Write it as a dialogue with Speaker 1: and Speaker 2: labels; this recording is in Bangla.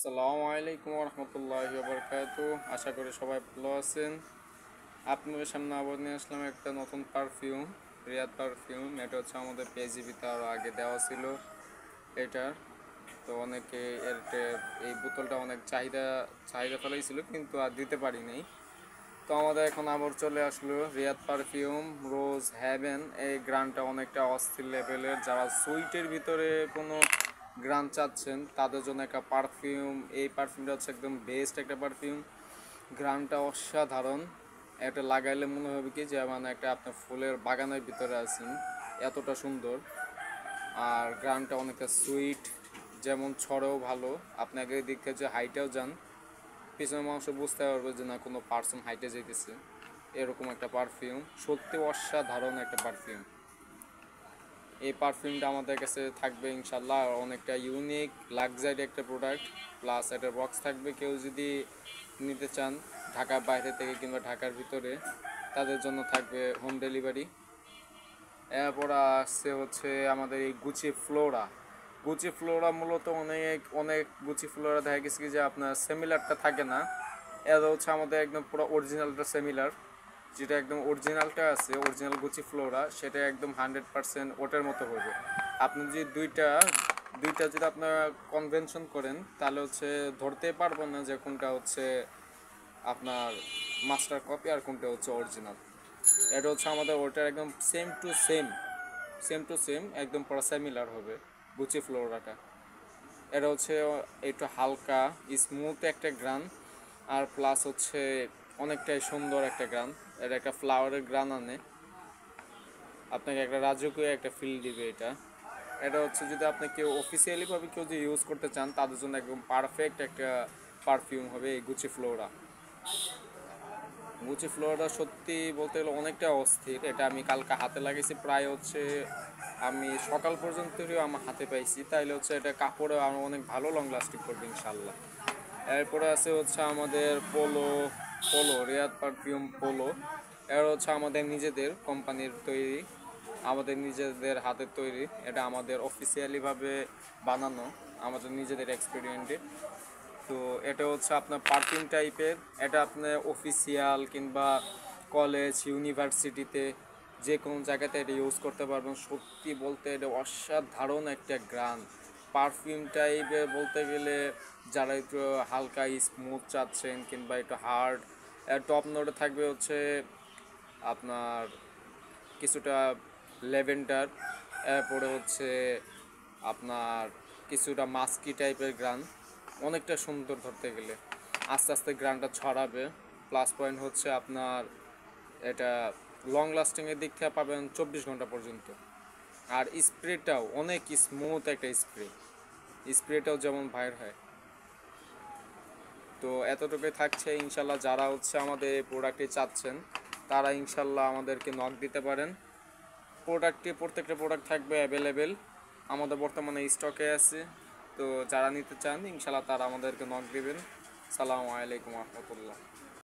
Speaker 1: আসসালামু আলাইকুম রহমতুল্লাহি বারাকাতুহু। আশা করি সবাই ভালো আছেন। আপনাদের সামনে আবার নিয়ে আসলাম একটা নতুন পারফিউম, রিয়াদ পারফিউম। এটা হচ্ছে আমাদের পেজিবিতে আরও আগে দেওয়া ছিল এটার। তো অনেকে এই বোতলটা অনেক চাহিদা চাহিদা ফেলেছিল, কিন্তু আর দিতে পারি নাই। তো আমাদের এখন আবার চলে আসলো রিয়াদ পারফিউম রোজ হ্যাভেন। এই গ্রানটা অনেকটা অস্থির লেভেলের। যারা সুইটের ভিতরে কোনো গ্রান চাচ্ছেন তাদের জন্য একটা পারফিউম। এই পারফিউমটা হচ্ছে একদম বেস্ট একটা পারফিউম। গ্রানটা অসাধারণ। এটা লাগাইলে মনে হবে কি যে মানে একটা আপনার ফুলের বাগানের ভিতরে আছেন, এতটা সুন্দর। আর গ্রানটা অনেকটা সুইট, যেমন ছড়েও ভালো। আপনাকে দিকে যে হাইটেও যান, পিছনের মানুষ বুঝতে পারবে যে না কোনো পার্সন হাইটে যেতেছে। এরকম একটা পারফিউম, সত্যি অসাধারণ একটা পারফিউম। এই পারফিউমটা আমাদের কাছে থাকবে ইনশাল্লাহ। আর অনেকটা ইউনিক লাক্সারি একটা প্রোডাক্ট, প্লাস এটার বক্স থাকবে। কেউ যদি নিতে চান ঢাকার বাইরে থেকে কিংবা ঢাকার ভিতরে, তাদের জন্য থাকবে হোম ডেলিভারি। এরপর আসছে হচ্ছে আমাদের এই গুচি ফ্লোরা। গুচি ফ্লোরা মূলত অনেক অনেক গুচি ফ্লোরা দেখা গেছে কি যে আপনার সিমিলারটা থাকে না। এটা হচ্ছে আমাদের একদম পুরো অরিজিনালটা সিমিলার। যেটা একদম অরিজিনালটা আছে, অরিজিনাল গুচি ফ্লোরা, সেটা একদম 100% ওটার মতো হবে। আপনি যদি দুইটা দুইটা যদি আপনারা কনভেনশন করেন, তাহলে হচ্ছে ধরতে পারবেন না যে কোনটা হচ্ছে আপনার মাস্টার কপি আর কোনটা হচ্ছে অরিজিনাল। এটা হচ্ছে আমাদের ওটার একদম সেম টু সেম একদম পুরো সিমিলার হবে গুচি ফ্লোরাটা। এটা হচ্ছে একটু হালকা স্মুথ একটা গ্রান, আর প্লাস হচ্ছে অনেকটাই সুন্দর একটা গ্রান। এটা একটা ফ্লাওয়ারের গ্রান আনে, আপনাকে একটা রাজকীয় একটা ফিল দিবে এটা। এটা হচ্ছে যদি আপনি কেউ অফিসিয়ালিভাবে কেউ যদি ইউজ করতে চান, তাদের জন্য একদম পারফেক্ট একটা পারফিউম হবে এই গুচি ফ্লোরা। গুচি ফ্লোরাটা সত্যি বলতে গেলে অনেকটা অস্থির। এটা আমি কালকে হাতে লাগিয়েছি, প্রায় হচ্ছে আমি সকাল পর্যন্তই আমার হাতে পাইছি। তাইলে হচ্ছে এটা কাপড়ে আরও অনেক ভালো লং লাস্টিং করবে ইনশাল্লাহ। এরপরে আছে হচ্ছে আমাদের পোলো। Riyad perfume polo. এর হচ্ছে আমাদের নিজেদের কোম্পানির তৈরি, আমাদের নিজেদের হাতের তৈরি। এটা আমাদের অফিসিয়ালিভাবে বানানো, আমাদের নিজেদের এক্সপেরিমেন্টে। তো এটা হচ্ছে আপনার পারফিউম টাইপের। এটা আপনার অফিসিয়াল কিংবা কলেজ ইউনিভার্সিটিতে যে কোনো জায়গাতে এটা ইউজ করতে পারবেন। সত্যি বলতে এটা অসাধারণ একটা গ্রান পারফিউম টাইপের বলতে গেলে। যারা একটু হালকা স্মুথ চাচ্ছেন কিংবা একটু হার্ড, টপ নোটে থাকবে হচ্ছে আপনার কিছুটা ল্যাভেন্ডার। এরপরে হচ্ছে আপনার কিছুটা মাস্কি টাইপের গ্রান, অনেকটা সুন্দর ধরতে গেলে। আস্তে আস্তে গ্রানটা ছড়াবে। প্লাস পয়েন্ট হচ্ছে আপনার এটা লং লাস্টিংয়ের দিক থেকে পাবেন 24 ঘন্টা পর্যন্ত। আর স্প্রেটাও অনেক স্মুথ একটা স্প্রেটাও যেমন বাইর হয়। তো এতটুকুই থাকছে ইনশাল্লাহ। যারা হচ্ছে আমাদের এই প্রোডাক্টটি চাচ্ছেন, তারা ইনশাল্লাহ আমাদেরকে নক দিতে পারেন। প্রত্যেকটা প্রোডাক্ট থাকবে অ্যাভেলেবেল, আমাদের বর্তমানে স্টকে আছে। তো যারা নিতে চান ইনশাল্লাহ তারা আমাদেরকে নক দিবেন। সালামু আলাইকুম রহমতুল্লাহ।